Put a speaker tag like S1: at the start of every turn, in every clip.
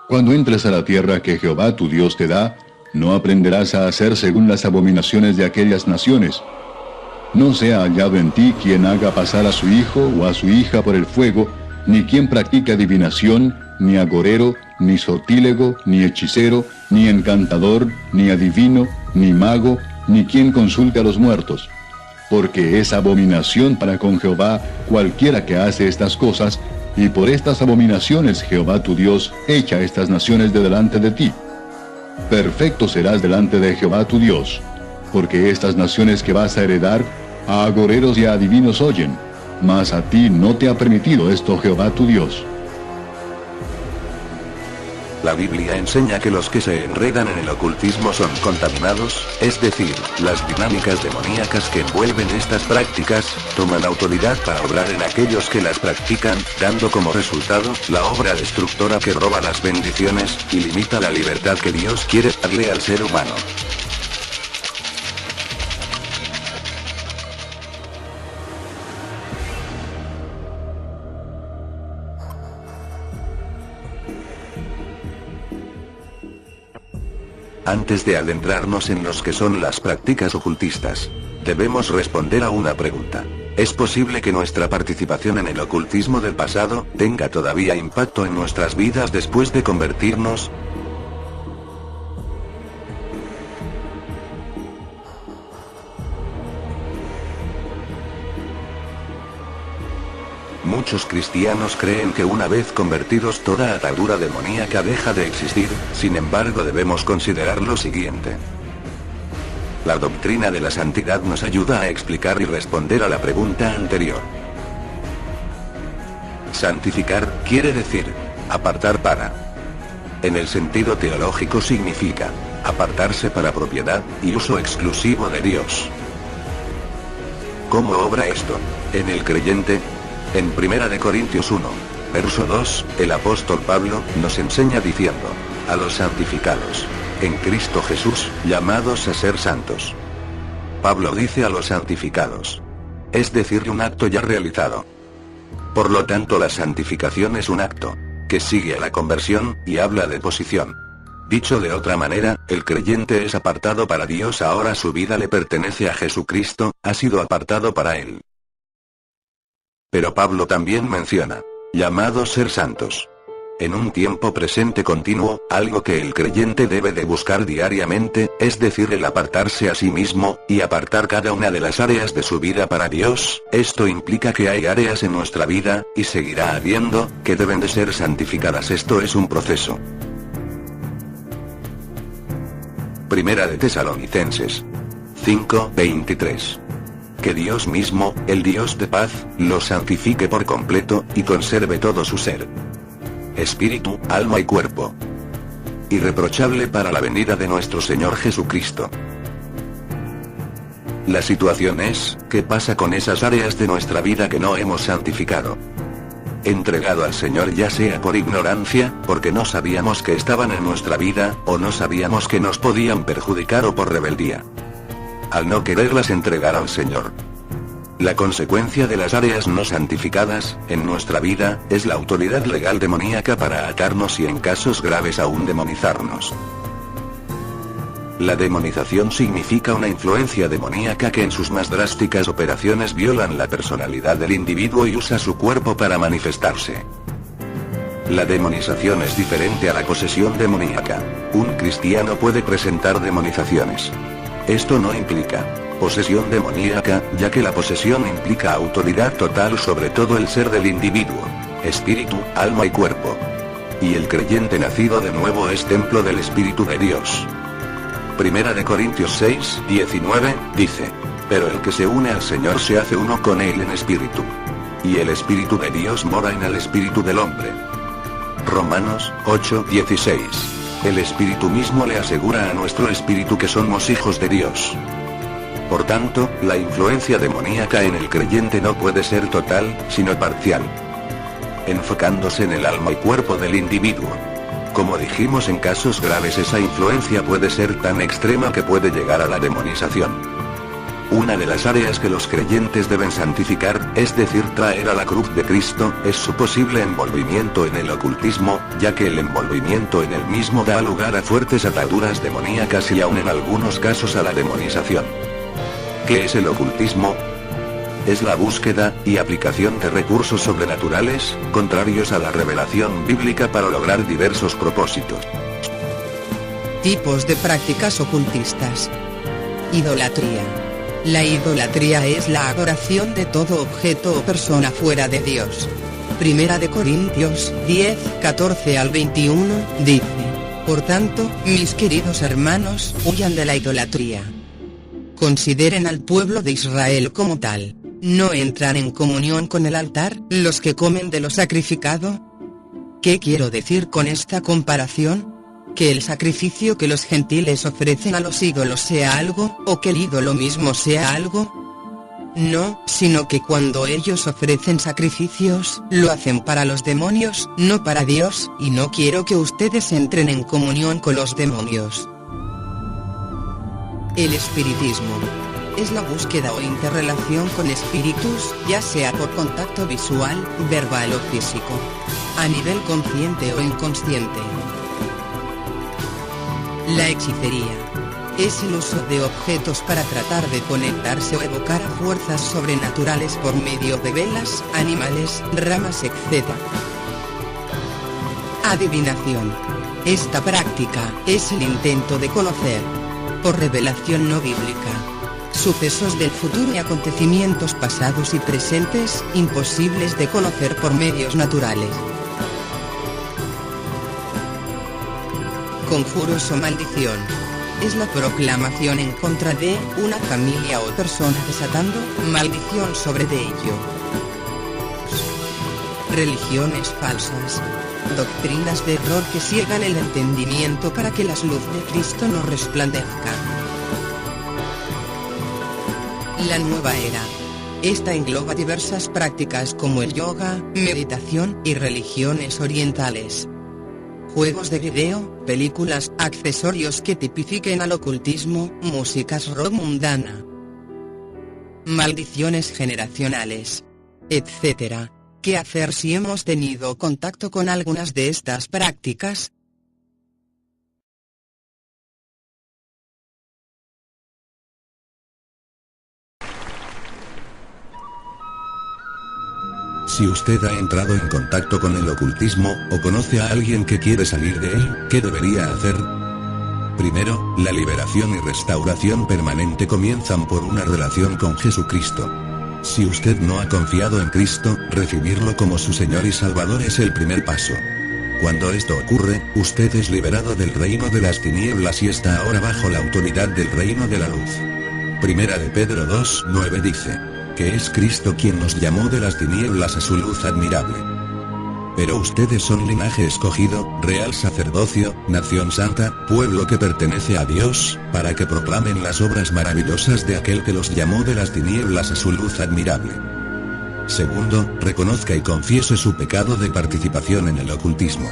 S1: Cuando entres a la tierra que Jehová tu Dios te da, no aprenderás a hacer según las abominaciones de aquellas naciones. No sea hallado en ti quien haga pasar a su hijo o a su hija por el fuego, ni quien practique adivinación, ni agorero, ni sortílego, ni hechicero, ni encantador, ni adivino, ni mago, ni quien consulte a los muertos. Porque es abominación para con Jehová cualquiera que hace estas cosas, y por estas abominaciones Jehová tu Dios echa estas naciones de delante de ti. Perfecto serás delante de Jehová tu Dios, porque estas naciones que vas a heredar, a agoreros y a adivinos oyen, mas a ti no te ha permitido esto Jehová tu Dios.
S2: La Biblia enseña que los que se enredan en el ocultismo son contaminados, es decir, las dinámicas demoníacas que envuelven estas prácticas, toman autoridad para obrar en aquellos que las practican, dando como resultado, la obra destructora que roba las bendiciones, y limita la libertad que Dios quiere darle al ser humano. Antes de adentrarnos en los que son las prácticas ocultistas, debemos responder a una pregunta. ¿Es posible que nuestra participación en el ocultismo del pasado tenga todavía impacto en nuestras vidas después de convertirnos? Muchos cristianos creen que una vez convertidos toda atadura demoníaca deja de existir, sin embargo debemos considerar lo siguiente. La doctrina de la santidad nos ayuda a explicar y responder a la pregunta anterior. Santificar quiere decir apartar para. En el sentido teológico significa apartarse para propiedad y uso exclusivo de Dios. ¿Cómo obra esto en el creyente? En 1 Corintios 1, verso 2, el apóstol Pablo nos enseña diciendo: a los santificados en Cristo Jesús, llamados a ser santos. Pablo dice a los santificados, es decir, un acto ya realizado. Por lo tanto, la santificación es un acto que sigue a la conversión, y habla de posición. Dicho de otra manera, el creyente es apartado para Dios, ahora su vida le pertenece a Jesucristo, ha sido apartado para Él. Pero Pablo también menciona, llamados ser santos. En un tiempo presente continuo, algo que el creyente debe de buscar diariamente, es decir, el apartarse a sí mismo, y apartar cada una de las áreas de su vida para Dios. Esto implica que hay áreas en nuestra vida, y seguirá habiendo, que deben de ser santificadas. Esto es un proceso. Primera de Tesalonicenses 5:23. Que Dios mismo, el Dios de paz, los santifique por completo, y conserve todo su ser, espíritu, alma y cuerpo, irreprochable para la venida de nuestro Señor Jesucristo. La situación es, ¿qué pasa con esas áreas de nuestra vida que no hemos santificado? Entregado al Señor, ya sea por ignorancia, porque no sabíamos que estaban en nuestra vida, o no sabíamos que nos podían perjudicar, o por rebeldía, al no quererlas entregar al Señor. La consecuencia de las áreas no santificadas en nuestra vida es la autoridad legal demoníaca para atarnos y en casos graves aún demonizarnos. La demonización significa una influencia demoníaca que en sus más drásticas operaciones violan la personalidad del individuo y usa su cuerpo para manifestarse. La demonización es diferente a la posesión demoníaca. Un cristiano puede presentar demonizaciones. Esto no implica posesión demoníaca, ya que la posesión implica autoridad total sobre todo el ser del individuo, espíritu, alma y cuerpo. Y el creyente nacido de nuevo es templo del Espíritu de Dios. Primera de Corintios 6:19, dice: pero el que se une al Señor se hace uno con Él en espíritu. Y el Espíritu de Dios mora en el espíritu del hombre. Romanos 8:16. El Espíritu mismo le asegura a nuestro espíritu que somos hijos de Dios. Por tanto, la influencia demoníaca en el creyente no puede ser total, sino parcial, enfocándose en el alma y cuerpo del individuo. Como dijimos, en casos graves esa influencia puede ser tan extrema que puede llegar a la demonización. Una de las áreas que los creyentes deben santificar, es decir, traer a la cruz de Cristo, es su posible envolvimiento en el ocultismo, ya que el envolvimiento en el mismo da lugar a fuertes ataduras demoníacas y aun en algunos casos a la demonización. ¿Qué es el ocultismo? Es la búsqueda y aplicación de recursos sobrenaturales, contrarios a la revelación bíblica para lograr diversos propósitos.
S3: Tipos de prácticas ocultistas. Idolatría. La idolatría es la adoración de todo objeto o persona fuera de Dios. Primera de Corintios 10, 14 al 21, dice: Por tanto, mis queridos hermanos, huyan de la idolatría. Consideren al pueblo de Israel como tal. ¿No entran en comunión con el altar los que comen de lo sacrificado? ¿Qué quiero decir con esta comparación? ¿Que el sacrificio que los gentiles ofrecen a los ídolos sea algo, o que el ídolo mismo sea algo? No, sino que cuando ellos ofrecen sacrificios, lo hacen para los demonios, no para Dios, y no quiero que ustedes entren en comunión con los demonios. El espiritismo. Es la búsqueda o interrelación con espíritus, ya sea por contacto visual, verbal o físico. A nivel consciente o inconsciente. La hechicería. Es el uso de objetos para tratar de conectarse o evocar a fuerzas sobrenaturales por medio de velas, animales, ramas, etc. Adivinación. Esta práctica es el intento de conocer, por revelación no bíblica, sucesos del futuro y acontecimientos pasados y presentes, imposibles de conocer por medios naturales. Conjuros o maldición. Es la proclamación en contra de una familia o persona desatando maldición sobre de ello. Religiones falsas. Doctrinas de error que ciegan el entendimiento para que la luz de Cristo no resplandezca. La nueva era. Esta engloba diversas prácticas como el yoga, meditación y religiones orientales. Juegos de video, películas, accesorios que tipifiquen al ocultismo, músicas rock mundana. Maldiciones generacionales. Etc. ¿Qué hacer si hemos tenido contacto con algunas de estas prácticas?
S2: Si usted ha entrado en contacto con el ocultismo, o conoce a alguien que quiere salir de él, ¿qué debería hacer? Primero, la liberación y restauración permanente comienzan por una relación con Jesucristo. Si usted no ha confiado en Cristo, recibirlo como su Señor y Salvador es el primer paso. Cuando esto ocurre, usted es liberado del reino de las tinieblas y está ahora bajo la autoridad del reino de la luz. Primera de Pedro 2:9 dice: que es Cristo quien nos llamó de las tinieblas a su luz admirable. Pero ustedes son linaje escogido, real sacerdocio, nación santa, pueblo que pertenece a Dios, para que proclamen las obras maravillosas de aquel que los llamó de las tinieblas a su luz admirable. Segundo, reconozca y confiese su pecado de participación en el ocultismo.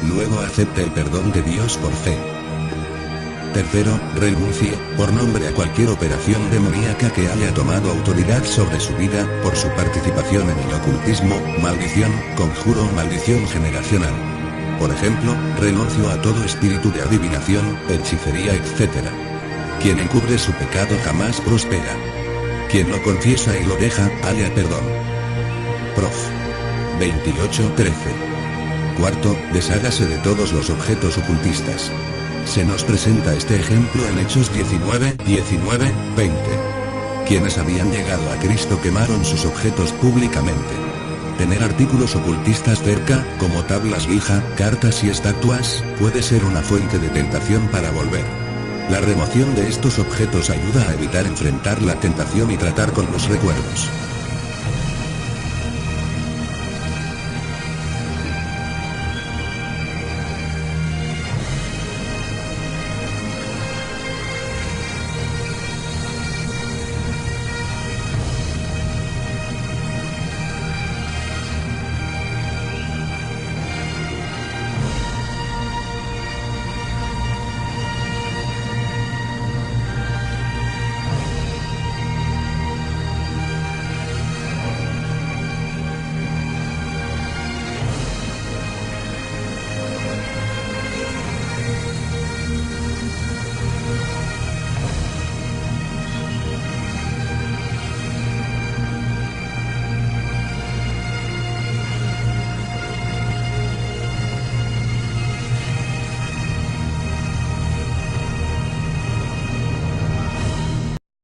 S2: Luego acepte el perdón de Dios por fe. Tercero, renuncie, por nombre a cualquier operación demoníaca que haya tomado autoridad sobre su vida, por su participación en el ocultismo, maldición, conjuro o maldición generacional. Por ejemplo, renuncio a todo espíritu de adivinación, hechicería, etc. Quien encubre su pecado jamás prospera. Quien lo confiesa y lo deja, halla perdón. Prof. 28:13. Cuarto, deshágase de todos los objetos ocultistas. Se nos presenta este ejemplo en Hechos 19:20. Quienes habían llegado a Cristo quemaron sus objetos públicamente. Tener artículos ocultistas cerca, como tablas lija, cartas y estatuas, puede ser una fuente de tentación para volver. La remoción de estos objetos ayuda a evitar enfrentar la tentación y tratar con los recuerdos.